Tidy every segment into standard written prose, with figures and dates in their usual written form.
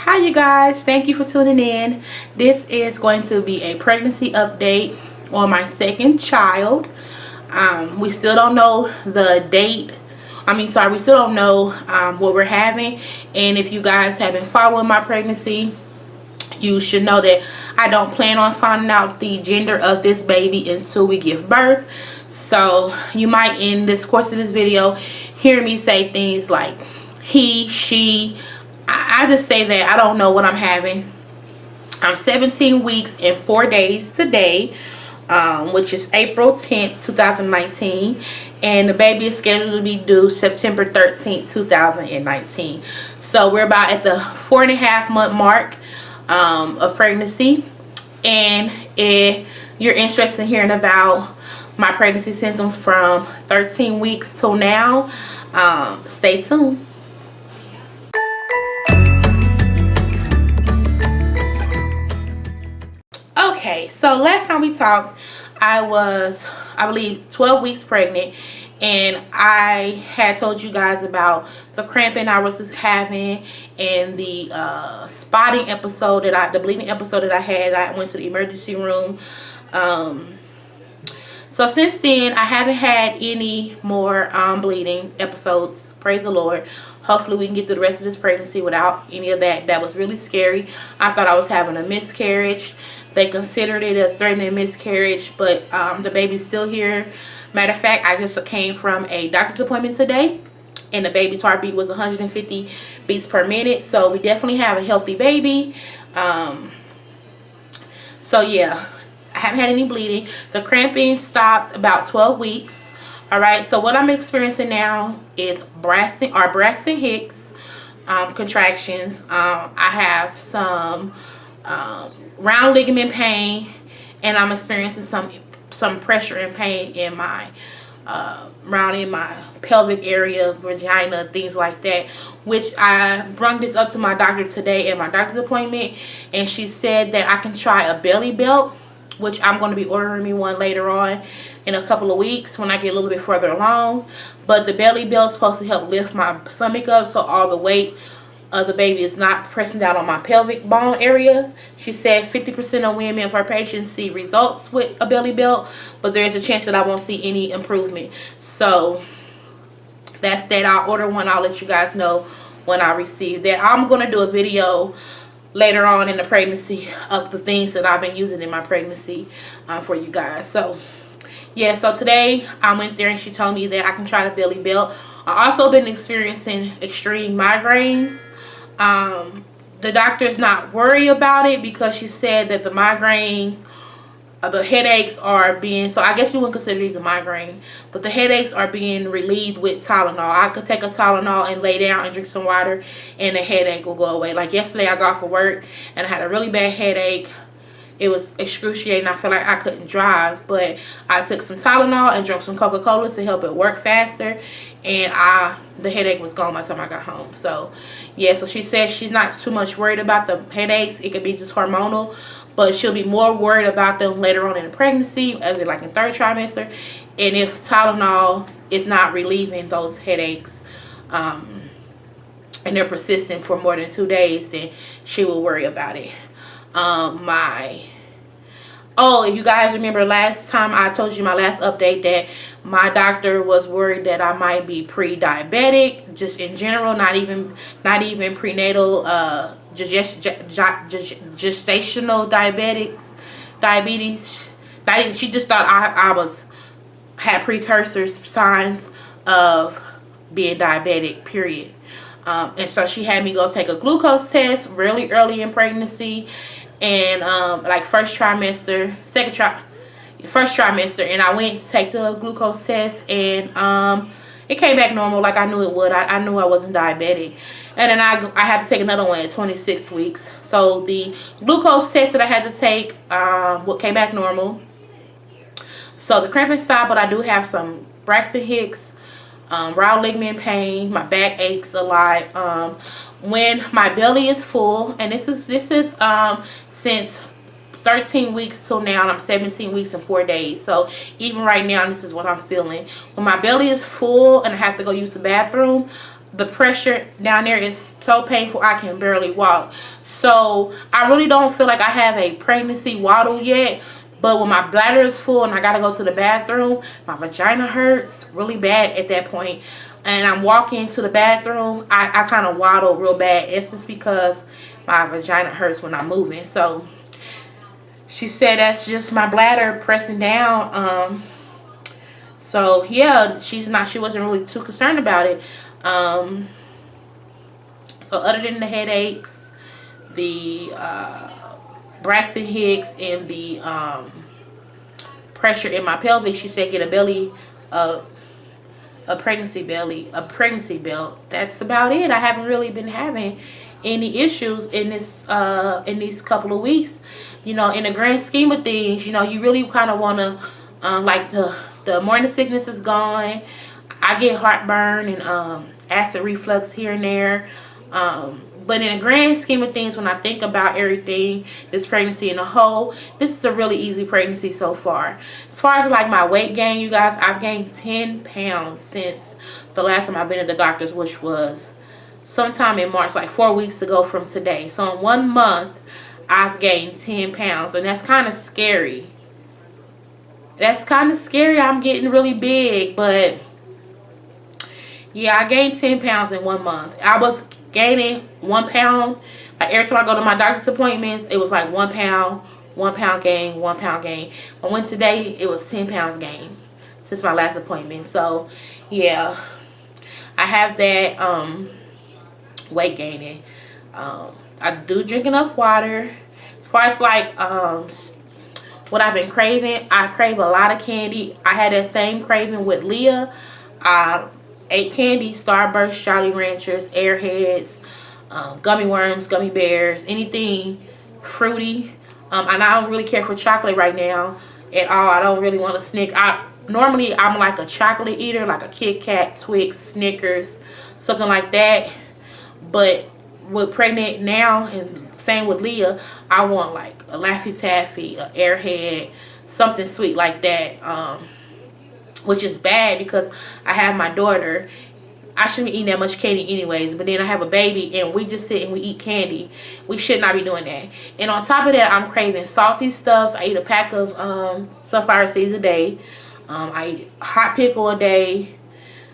Hi you guys, thank you for tuning in. This is going to be a pregnancy update on my second child. We still don't know the date. We still don't know what we're having. And if you guys have been following my pregnancy, you should know that I don't plan on finding out the gender of this baby until we give birth. So you might, in this course of this video, hear me say things like he, she. I just say that I don't know what I'm having. I'm 17 weeks and 4 days today, which is April 10th, 2019. And the baby is scheduled to be due September 13th, 2019. So we're about at the 4.5 month mark of pregnancy. And if you're interested in hearing about my pregnancy symptoms from 13 weeks till now, stay tuned. Okay, so last time we talked, I was, I believe, 12 weeks pregnant, and I had told you guys about the cramping I was having and the spotting episode the bleeding episode that I had. I went to the emergency room. So since then, I haven't had any more bleeding episodes. Praise the Lord. Hopefully we can get through the rest of this pregnancy without any of that. That was really scary. I thought I was having a miscarriage. They considered it a threatening miscarriage, but the baby's still here. Matter of fact, I just came from a doctor's appointment today, and the baby's heartbeat was 150 beats per minute. So we definitely have a healthy baby. So yeah, I haven't had any bleeding. The cramping stopped about 12 weeks. All right, so what I'm experiencing now is Braxton Hicks contractions. I have some round ligament pain, and I'm experiencing some pressure and pain in my around in my pelvic area, vagina, things like that, which I brought this up to my doctor today at my doctor's appointment, and she said that I can try a belly belt, which I'm going to be ordering me one later on in a couple of weeks when I get a little bit further along. But the belly belt is supposed to help lift my stomach up so all the weight of the baby is not pressing down on my pelvic bone area. She said 50% of women of her patients see results with a belly belt, but there's a chance that I won't see any improvement. So that's that. I'll order one. I'll let you guys know when I receive that. I'm going to do a video later on in the pregnancy of the things that I've been using in my pregnancy for you guys. So yeah, so today I went there and she told me that I can try the belly belt. I also been experiencing extreme migraines. The doctor is not worried about it because she said that the migraines, the headaches are being, so I guess you wouldn't consider these a migraine, but the headaches are being relieved with Tylenol. I could take a Tylenol and lay down and drink some water and the headache will go away. Like yesterday I got off for work and I had a really bad headache. It was excruciating. I felt like I couldn't drive, but I took some Tylenol and drank some Coca-Cola to help it work faster, and the headache was gone by the time I got home. So yeah, so she said she's not too much worried about the headaches. It could be just hormonal, but she'll be more worried about them later on in the pregnancy, as in like in third trimester, and if Tylenol is not relieving those headaches and they're persistent for more than 2 days, then she will worry about it. If you guys remember last time I told you my last update that my doctor was worried that I might be pre-diabetic, just in general, not even prenatal gestational diabetes. Not even, she just thought I had precursors, signs of being diabetic, period. And so she had me go take a glucose test really early in pregnancy, and like first trimester, and I went to take the glucose test, and it came back normal like I knew it would. I knew I wasn't diabetic. And then I had to take another one at 26 weeks. So the glucose test that I had to take came back normal. So the cramping stopped, but I do have some Braxton Hicks, round ligament pain. My back aches a lot. When my belly is full, and this is since 13 weeks till now, and I'm 17 weeks and 4 days. So even right now, this is what I'm feeling. When my belly is full and I have to go use the bathroom, the pressure down there is so painful I can barely walk. So I really don't feel like I have a pregnancy waddle yet. But when my bladder is full and I gotta go to the bathroom, my vagina hurts really bad at that point. And I'm walking to the bathroom, I kind of waddle real bad. It's just because my vagina hurts when I'm moving. So she said that's just my bladder pressing down. So yeah, she wasn't really too concerned about it. So other than the headaches, the Braxton Hicks, and the pressure in my pelvic, she said get a belly, a pregnancy belt. That's about it. I haven't really been having any issues in these couple of weeks. In the grand scheme of things, you really kind of want to, like the morning sickness is gone. I get heartburn and acid reflux here and there. But in the grand scheme of things, when I think about everything, this pregnancy in a whole, this is a really easy pregnancy so far. As far as like my weight gain, you guys, I've gained 10 pounds since the last time I've been at the doctor's, which was sometime in March, like 4 weeks ago from today. So in 1 month, I've gained 10 pounds, and that's kind of scary. I'm getting really big, but yeah, I gained 10 pounds in 1 month. I was gaining 1 pound. Like every time I go to my doctor's appointments, it was like 1 pound, 1 pound gain, 1 pound gain. But when today, it was 10 pounds gain since my last appointment. So yeah, I have that weight gaining. I do drink enough water. As far as like what I've been craving, I crave a lot of candy. I had that same craving with Leah. Ate candy, Starburst, Jolly Ranchers, Airheads, gummy worms, gummy bears, anything fruity. And I don't really care for chocolate right now at all. I don't really want to snick. Normally I'm like a chocolate eater, like a Kit Kat, Twix, Snickers, something like that. But with pregnant now, and same with Leah, I want like a Laffy Taffy, a Airhead, something sweet like that. Which is bad because I have my daughter. I shouldn't be eating that much candy anyways, but then I have a baby and we just sit and we eat candy. We should not be doing that. And on top of that, I'm craving salty stuffs. I eat a pack of sunflower seeds a day. I eat hot pickle a day.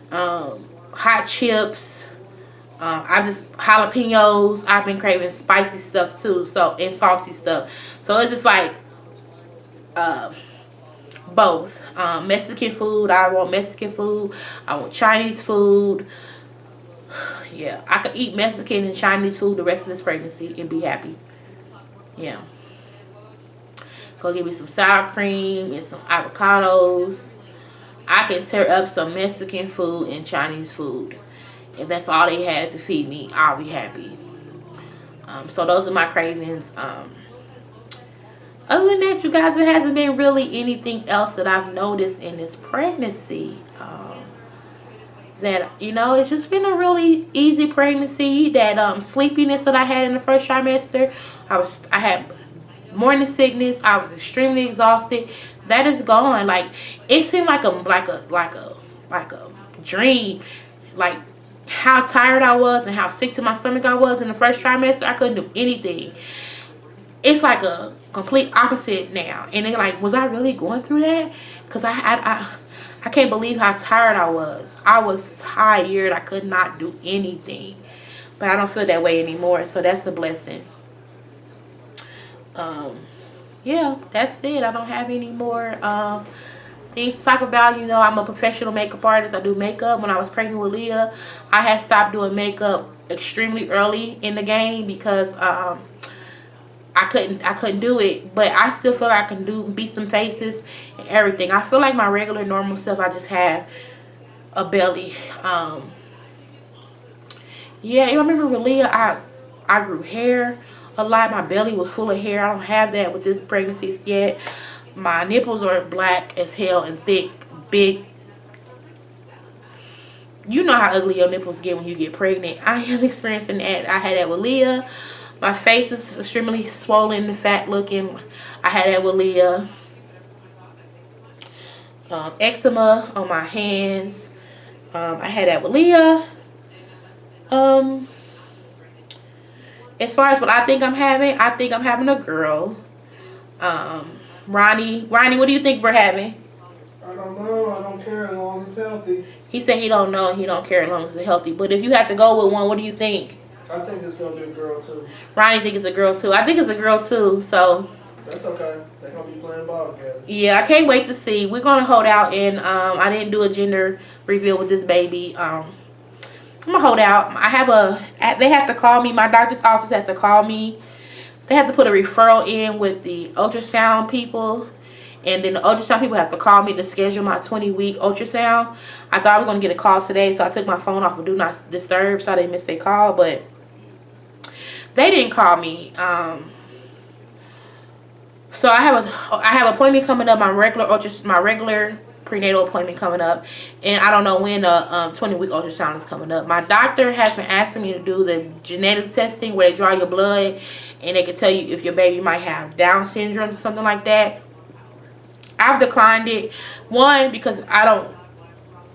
Hot chips. I just jalapenos. I've been craving spicy stuff too, and salty stuff. So it's just like both. Mexican food, I want Mexican food. I want Chinese food. Yeah, I could eat Mexican and Chinese food the rest of this pregnancy and be happy. Yeah. Go get me some sour cream and some avocados. I can tear up some Mexican food and Chinese food. If that's all they had to feed me, I'll be happy. So those are my cravings. Other than that, you guys, it hasn't been really anything else that I've noticed in this pregnancy. That, it's just been a really easy pregnancy. That sleepiness that I had in the first trimester, I had morning sickness. I was extremely exhausted. That is gone. Like, it seemed like a dream. Like how tired I was and how sick to my stomach I was in the first trimester. I couldn't do anything. It's like a complete opposite now. And they're like, was I really going through that? Because I can't believe how tired I was. I was tired. I could not do anything. But I don't feel that way anymore. So that's a blessing. Yeah, that's it. I don't have any more things to talk about. I'm a professional makeup artist. I do makeup. When I was pregnant with Leah, I had stopped doing makeup extremely early in the game because I couldn't do it, but I still feel like I can beat some faces and everything. I feel like my regular normal self. I just have a belly. Yeah, I remember with Leah, I grew hair a lot. My belly was full of hair. I don't have that with this pregnancy yet. My nipples are black as hell and thick, big. You know how ugly your nipples get when you get pregnant. I am experiencing that. I had that with Leah. My face is extremely swollen and fat looking. I had that with Leah. Eczema on my hands. I had that with Leah. Um, as far as what I think I'm having a girl. Ronnie, what do you think we're having? I don't know. I don't care as long as it's healthy. He said he don't know. He don't care as long as it's healthy. But if you have to go with one, what do you think? I think it's gonna be a girl too. Ronnie think it's a girl too. I think it's a girl too. So That's okay. They're gonna be playing ball together. yeah, I can't wait to see. We're gonna hold out, and I didn't do a gender reveal with this baby. I'm gonna hold out. They have to call me. My doctor's office had to call me. They have to put a referral in with the ultrasound people, and then the ultrasound people have to call me to schedule my 20-week ultrasound. I thought I was gonna get a call today, so I took my phone off of Do Not Disturb so I didn't miss their call, but they didn't call me. So I have an appointment coming up. My regular prenatal appointment coming up, and I don't know when the 20-week ultrasound is coming up. My doctor has been asking me to do the genetic testing where they draw your blood and they can tell you if your baby might have Down syndrome or something like that. I've declined it. One, because I don't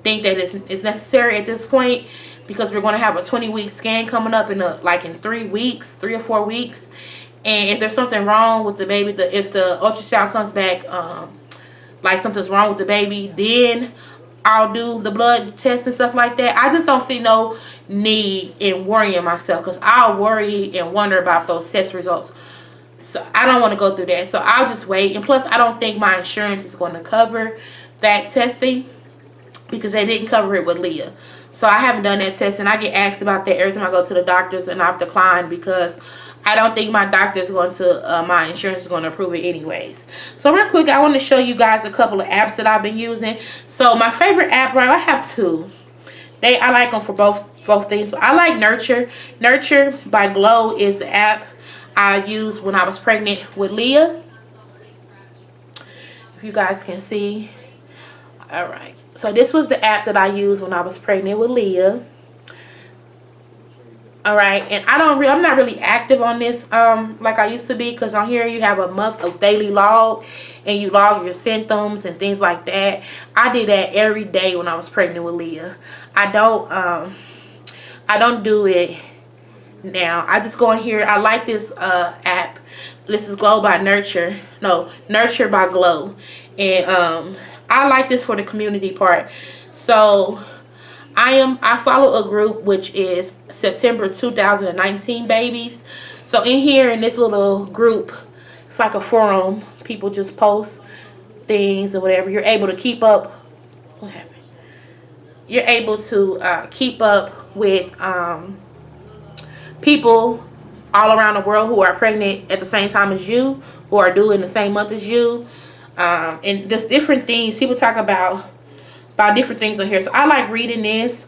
think that it's necessary at this point, because we're going to have a 20-week scan coming up in 3 or 4 weeks, and if there's something wrong with the baby, if the ultrasound comes back like something's wrong with the baby, then I'll do the blood test and stuff like that. I just don't see no need in worrying myself, because I'll worry and wonder about those test results. So I don't want to go through that. So I'll just wait. And plus, I don't think my insurance is going to cover that testing, because they didn't cover it with Leah. So I haven't done that test, and I get asked about that every time I go to the doctors, and I've declined because I don't think my doctor is going to, my insurance is going to approve it anyways. So real quick, I want to show you guys a couple of apps that I've been using. So my favorite app, right, I have two. I like them for both things. But I like Nurture. Nurture by Glow is the app I used when I was pregnant with Leah. If you guys can see. All right. So this was the app that I used when I was pregnant with Leah. Alright, and I'm not really active on this like I used to be, because on here you have a month of daily log, and you log your symptoms and things like that. I did that every day when I was pregnant with Leah. I don't do it now. I just go in here. I like this app. This is Glow by Nurture. No, Nurture by Glow. And I like this for the community part. So I follow a group which is September 2019 babies. So in here, in this little group, it's like a forum. People just post things or whatever. You're able to keep up. What happened? You're able to keep up with people all around the world who are pregnant at the same time as you, who are due in the same month as you. And just different things. People talk about different things on here. So I like reading this.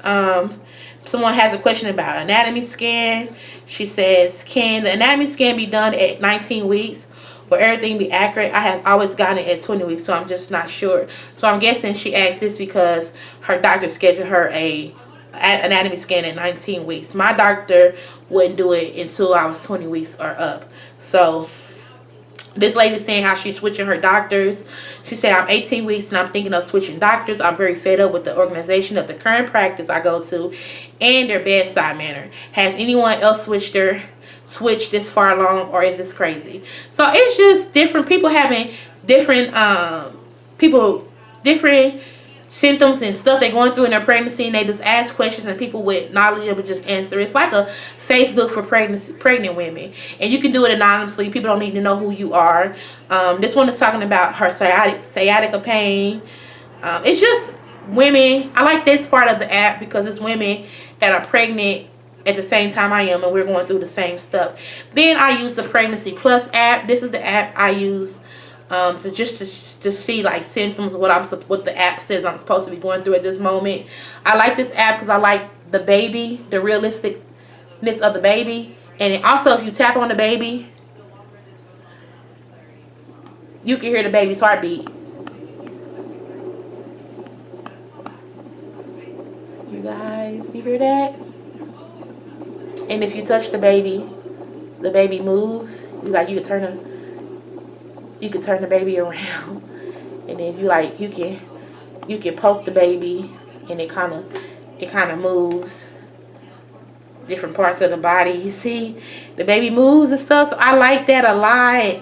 Someone has a question about anatomy scan. She says, can the anatomy scan be done at 19 weeks? Will everything be accurate? I have always gotten it at 20 weeks, so I'm just not sure. So I'm guessing she asked this because her doctor scheduled her a anatomy scan at 19 weeks. My doctor wouldn't do it until I was 20 weeks or up. So this lady's saying how she's switching her doctors. She said, I'm 18 weeks and I'm thinking of switching doctors. I'm very fed up with the organization of the current practice I go to and their bedside manner. Has anyone else switched this far along, or is this crazy? So it's just different people having different different symptoms and stuff they're going through in their pregnancy, and they just ask questions, and people with knowledge of it just answer. It's like a Facebook for pregnant women, and you can do it anonymously. People don't need to know who you are. This one is talking about her sciatica pain. It's just women. I like this part of the app because it's women that are pregnant at the same time I am, and we're going through the same stuff. Then I use the Pregnancy Plus app. This is the app I use to see like symptoms of what the app says I'm supposed to be going through at this moment. I like this app because I like the baby, the realisticness of the baby, and also if you tap on the baby, you can hear the baby's heartbeat. You guys, you hear that? And if you touch the baby moves. You can turn the baby around, and then you can poke the baby, and it kind of moves. different parts of the body. You see the baby moves and stuff. So I like that a lot.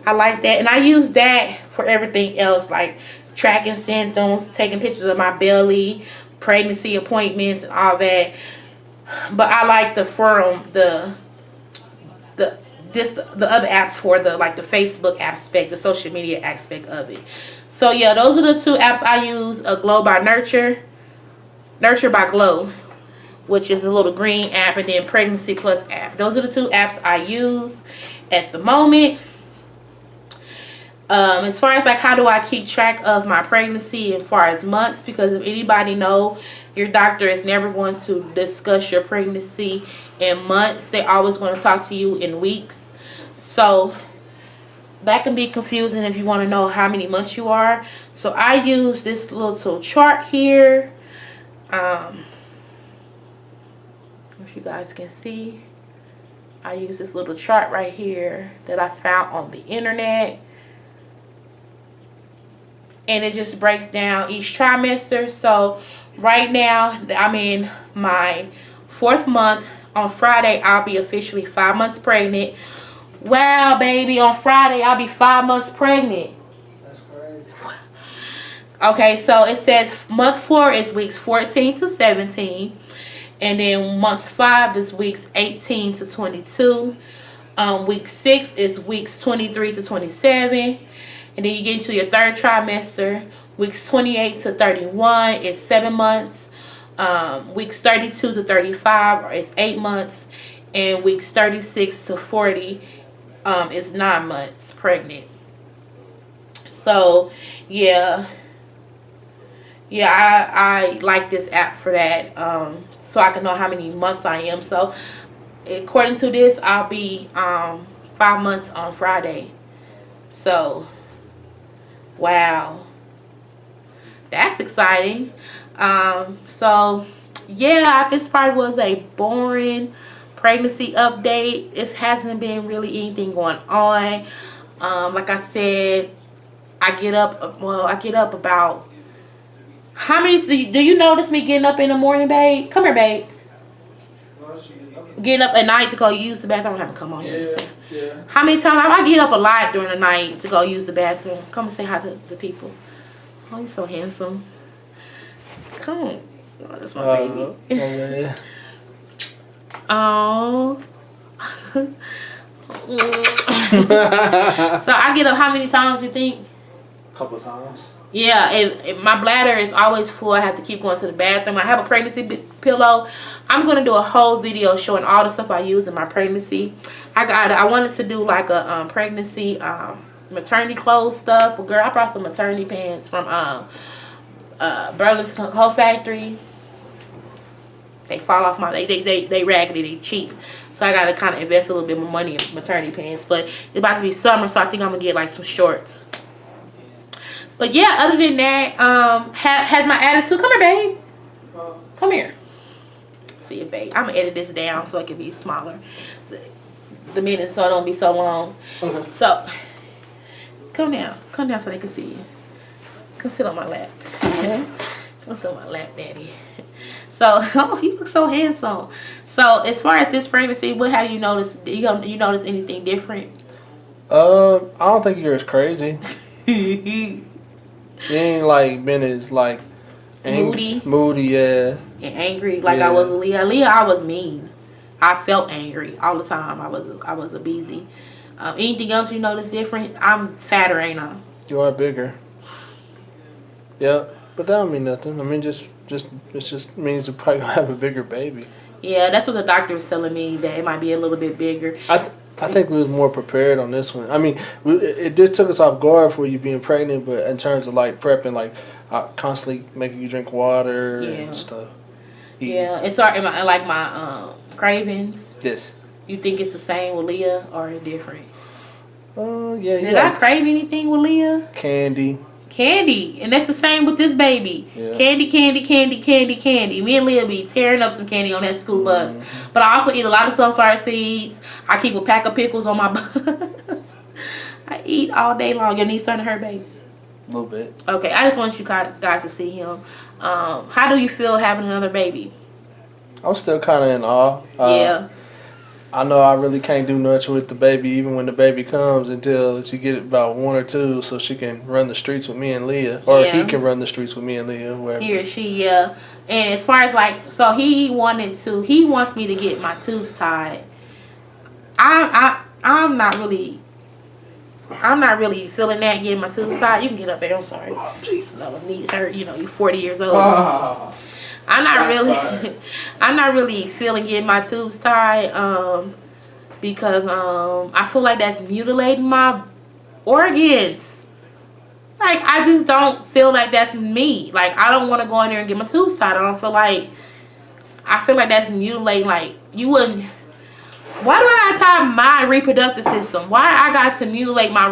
I like that. And I use that for everything else, like tracking symptoms, taking pictures of my belly, pregnancy appointments, and all that. But I like the other app for the Facebook aspect, the social media aspect of it. So yeah, those are the two apps I use. Glow by Nurture by Glow, which is a little green app, and then Pregnancy Plus app. Those are the two apps I use at the moment. As far as like how do I keep track of my pregnancy as far as months, because if anybody know, your doctor is never going to discuss your pregnancy in months. They're always going to talk to you in weeks. So that can be confusing if you want to know how many months you are. So I use this little chart here. If you guys can see, I use this little chart right here that I found on the internet. And it just breaks down each trimester. So right now, I'm in my 4th month. On Friday, I'll be officially 5 months pregnant. Wow, baby, on Friday, I'll be 5 months pregnant. That's crazy. Okay, so it says month 4 is weeks 14 to 17. And then month 5 is weeks 18 to 22. Week 6 is weeks 23 to 27. And then you get into your 3rd trimester. Weeks 28 to 31 is 7 months. Weeks 32 to 35 is 8 months. And weeks 36 to 40 is 9 months pregnant. So, yeah. Yeah, I like this app for that. So I can know how many months I am. So, according to this, I'll be 5 months on Friday. So, wow, that's exciting. So yeah, this part was a boring pregnancy update. It hasn't been really anything going on. Like I said, I get up about, how many, do you notice me getting up in the morning, babe? Come here, babe. Getting up at night to go use the bathroom. I have to come on here. Yeah. How many times I get up a lot during the night to go use the bathroom? Come and say hi to the people. Oh, you're so handsome. Come on. Oh, that's my baby. Okay. Oh. So I get up how many times you think? Couple times. Yeah, and my bladder is always full. I have to keep going to the bathroom. I have a pregnancy pillow. I'm going to do a whole video showing all the stuff I use in my pregnancy. I wanted to do like a pregnancy maternity clothes stuff. But girl, I brought some maternity pants from Burlington Coat Factory. They fall off my, they raggedy, they cheap. So I got to kind of invest a little bit more money in maternity pants. But it's about to be summer, so I think I'm going to get like some shorts. But yeah, other than that, has my attitude, come here, babe. Come here. See it, babe. I'm going to edit this down so it can be smaller. So, the minutes so it don't be so long. Okay. So, come down so they can see you. Come sit on my lap. Come sit on my lap, daddy. So, oh, you look so handsome. So, as far as this pregnancy, what have you noticed? You notice anything different? I don't think you're as crazy. You ain't like been as like moody, yeah, and angry like I was with Leah. Leah, I was mean. I felt angry all the time. I was a busy. Anything else you notice different? I'm fatter, ain't I? You are bigger. Yeah, but that don't mean nothing. I mean, it just means you're probably gonna have a bigger baby. Yeah, that's what the doctor was telling me, that it might be a little bit bigger. I think we was more prepared on this one. I mean, it just took us off guard for you being pregnant, but in terms of like prepping, like constantly making you drink water and stuff. Yeah, it's like my cravings. Yes. You think it's the same with Leah or different? Yeah. Did I crave anything with Leah? Candy, and that's the same with this baby. Yeah. Candy. Me and Leah be tearing up some candy on that school bus. But I also eat a lot of sunflower seeds. I keep a pack of pickles on my bus. I eat all day long. Your knees starting to hurt, baby? A little bit. Okay, I just want you guys to see him. How do you feel having another baby? I'm still kind of in awe. Yeah. I know I really can't do much with the baby, even when the baby comes, until she get about 1 or 2, so she can run the streets with me and Leah, or Yeah. he can run the streets with me and Leah, whoever. He or she, yeah. And as far as like, so he wants me to get my tubes tied. I'm not really feeling that, getting my tubes tied. You can get up there. I'm sorry. Oh, Jesus. No, knees hurt. You know, you're 40 years old. Oh. I'm not really feeling getting my tubes tied. Because I feel like that's mutilating my organs. Like, I just don't feel like that's me. Like, I don't want to go in there and get my tubes tied. I feel like that's mutilating. Like, you wouldn't. Why do I gotta tie my reproductive system? Why I got to mutilate my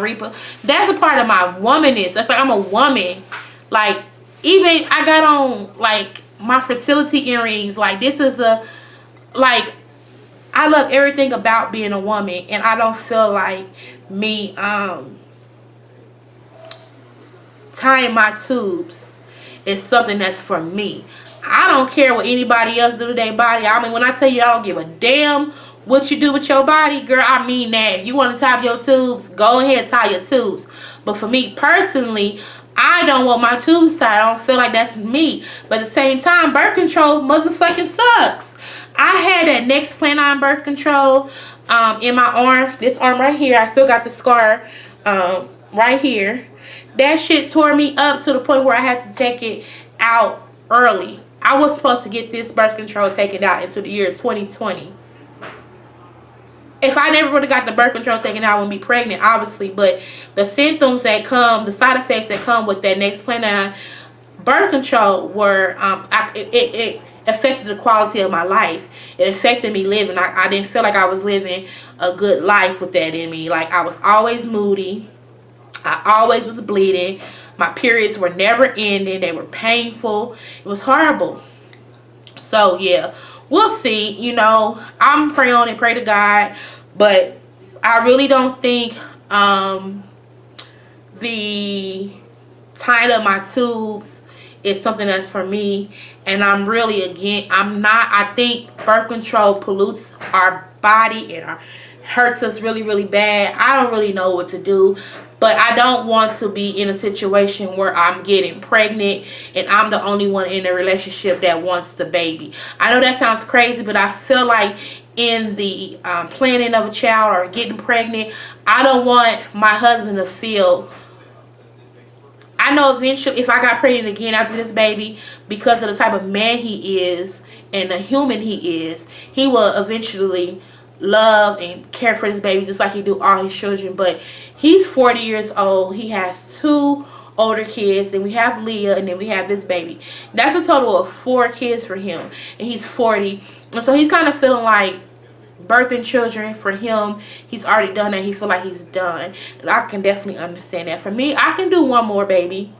That's a part of my womanness. That's like, I'm a woman. Like, even I got on like my fertility earrings. Like, this is I love everything about being a woman, and I don't feel like me tying my tubes is something that's for me. I don't care what anybody else do to their body. I mean, when I tell you I don't give a damn what you do with your body, girl, I mean that. If you want to tie your tubes, go ahead, tie your tubes. But for me personally, I don't want my tubes tied. I don't feel like that's me. But at the same time, birth control motherfucking sucks. I had that Nexplanon birth control in my arm. This arm right here. I still got the scar right here. That shit tore me up to the point where I had to take it out early. I was supposed to get this birth control taken out into the year 2020. If I never would have got the birth control taken out, I wouldn't be pregnant, obviously. But the symptoms that come, the side effects that come with that Nexplanon birth control were, it affected the quality of my life. It affected me living. I didn't feel like I was living a good life with that in me. Like, I was always moody. I always was bleeding. My periods were never ending. They were painful. It was horrible. So, yeah. We'll see. You know, I'm praying on it, pray to God. But I really don't think the tying up my tubes is something that's for me. And I'm really, again, I think birth control pollutes our body and hurts us really, really bad. I don't really know what to do. But I don't want to be in a situation where I'm getting pregnant and I'm the only one in a relationship that wants the baby. I know that sounds crazy, but I feel like in the planning of a child or getting pregnant, I don't want my husband to feel... I know eventually if I got pregnant again after this baby, because of the type of man he is and the human he is, he will eventually love and care for this baby just like he do all his children. But he's 40 years old. He has 2 older kids. Then we have Leah, and then we have this baby. That's a total of 4 kids for him, and he's 40. And so he's kind of feeling like birthing children for him, he's already done that. He feel like he's done, and I can definitely understand that. For me, I can do one more baby,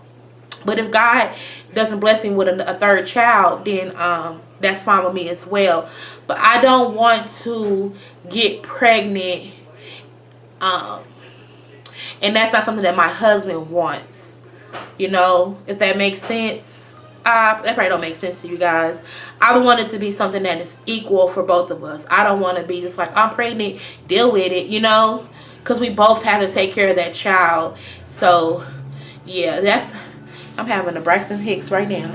but if God doesn't bless me with a 3rd child, then that's fine with me as well. But I don't want to get pregnant, and that's not something that my husband wants. You know, if that makes sense. That probably don't make sense to you guys. I want it to be something that is equal for both of us. I don't want to be just like, I'm pregnant, deal with it, you know, because we both have to take care of that child. So yeah, I'm having a Braxton Hicks right now.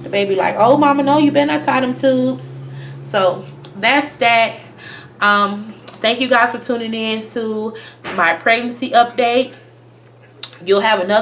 The baby like, oh mama, no, you better not tie them tubes. So that's that. Thank you guys for tuning in to my pregnancy update. You'll have another